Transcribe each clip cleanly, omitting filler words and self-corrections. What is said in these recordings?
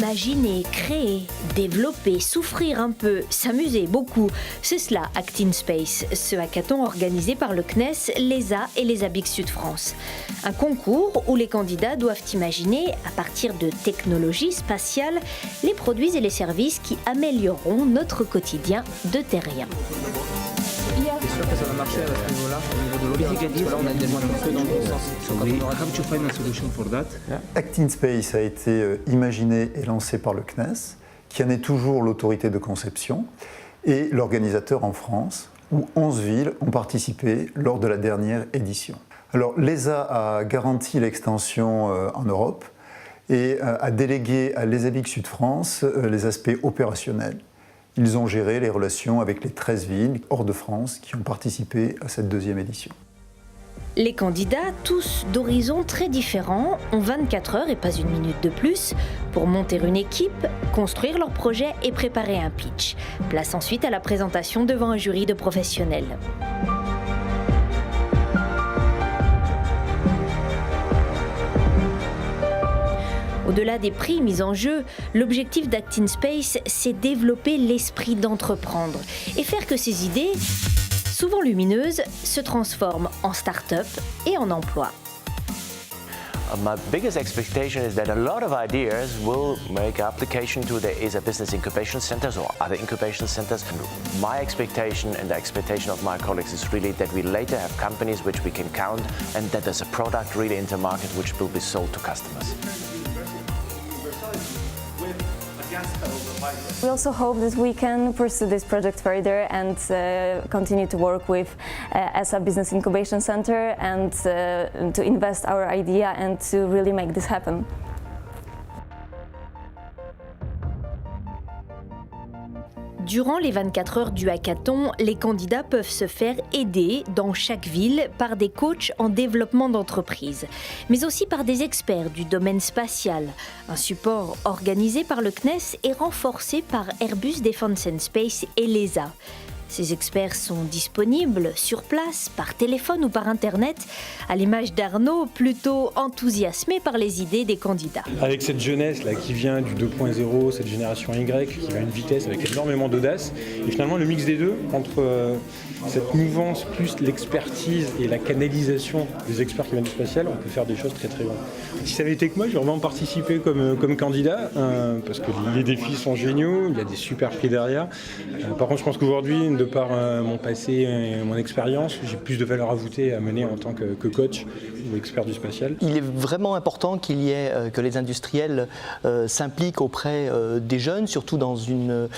Imaginer, créer, développer, souffrir un peu, s'amuser beaucoup. C'est cela Act in Space, ce hackathon organisé par le CNES, l'ESA et les ABIC Sud-France. Un concours où les candidats doivent imaginer, à partir de technologies spatiales, les produits et les services qui amélioreront notre quotidien de terrien. T'es sûr que ça va marcher à ce niveau-là, au niveau de l'obésité? Parce que là, on a des moyens que dans le bon sens. How to find a solution for that? Act in Space a été imaginé et lancé par le CNES, qui en est toujours l'autorité de conception, et l'organisateur en France, où 11 villes ont participé lors de la dernière édition. Alors, l'ESA a garanti l'extension en Europe et a délégué à l'ESABIC Sud-France les aspects opérationnels. Ils ont géré les relations avec les 13 villes hors de France qui ont participé à cette deuxième édition. Les candidats, tous d'horizons très différents, ont 24 heures et pas une minute de plus pour monter une équipe, construire leur projet et préparer un pitch. Place ensuite à la présentation devant un jury de professionnels. Au-delà des prix mis en jeu, l'objectif d'Act in Space, c'est développer l'esprit d'entreprendre et faire que ces idées, souvent lumineuses, se transforment en start-up et en emploi. My biggest expectation is that a lot of ideas will make application to the ESA Business Incubation Centers or other incubation centers. My expectation and the expectation of my colleagues is really that we later have companies which we can count and that there's a product really in the market which will be sold to customers. We also hope that we can pursue this project further and continue to work with ESA Business Incubation Center and to invest our idea and to really make this happen. Durant les 24 heures du hackathon, les candidats peuvent se faire aider dans chaque ville par des coachs en développement d'entreprise, mais aussi par des experts du domaine spatial. Un support organisé par le CNES et renforcé par Airbus Defence and Space et l'ESA. Ces experts sont disponibles sur place, par téléphone ou par Internet, à l'image d'Arnaud, plutôt enthousiasmé par les idées des candidats. Avec cette jeunesse là qui vient du 2.0, cette génération Y qui va à une vitesse avec énormément d'audace, et finalement le mix des deux, entre cette mouvance plus l'expertise et la canalisation des experts qui viennent du spatial, on peut faire des choses très très bonnes. Si ça avait été que moi, j'aurais vraiment participé comme candidat, parce que les défis sont géniaux, il y a des super prix derrière. Par contre, je pense qu'aujourd'hui, de par mon passé et mon expérience, j'ai plus de valeur ajoutée à mener en tant que coach ou expert du spatial. Il est vraiment important que les industriels s'impliquent auprès des jeunes, surtout dans une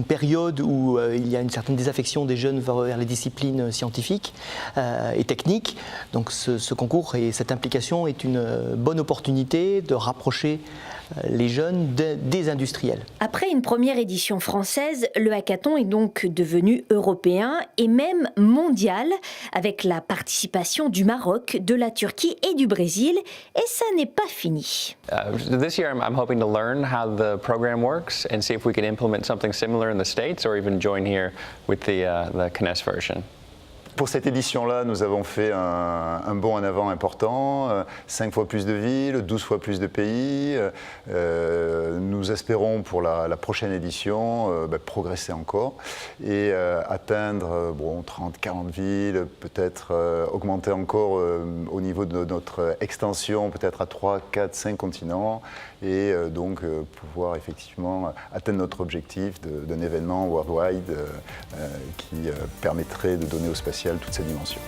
période où il y a une certaine désaffection des jeunes vers les disciplines scientifiques et techniques. Donc ce concours et cette implication est une bonne opportunité de rapprocher les jeunes des industriels. Après une première édition française, le hackathon est donc devenu européen et même mondial, avec la participation du Maroc, de la Turquie et du Brésil, et ça n'est pas fini. This year I'm hoping to learn how the program works and see if we can implement something similar in the States or even join here with the CNES version. Pour cette édition-là, nous avons fait un bond en avant important, 5 fois plus de villes, 12 fois plus de pays. Nous espérons pour la prochaine édition progresser encore et atteindre 30-40 villes, peut-être augmenter encore au niveau de notre extension, peut-être à 3, 4, 5 continents et donc pouvoir effectivement atteindre notre objectif d'un événement worldwide qui permettrait de donner au spatial toutes ces dimensions.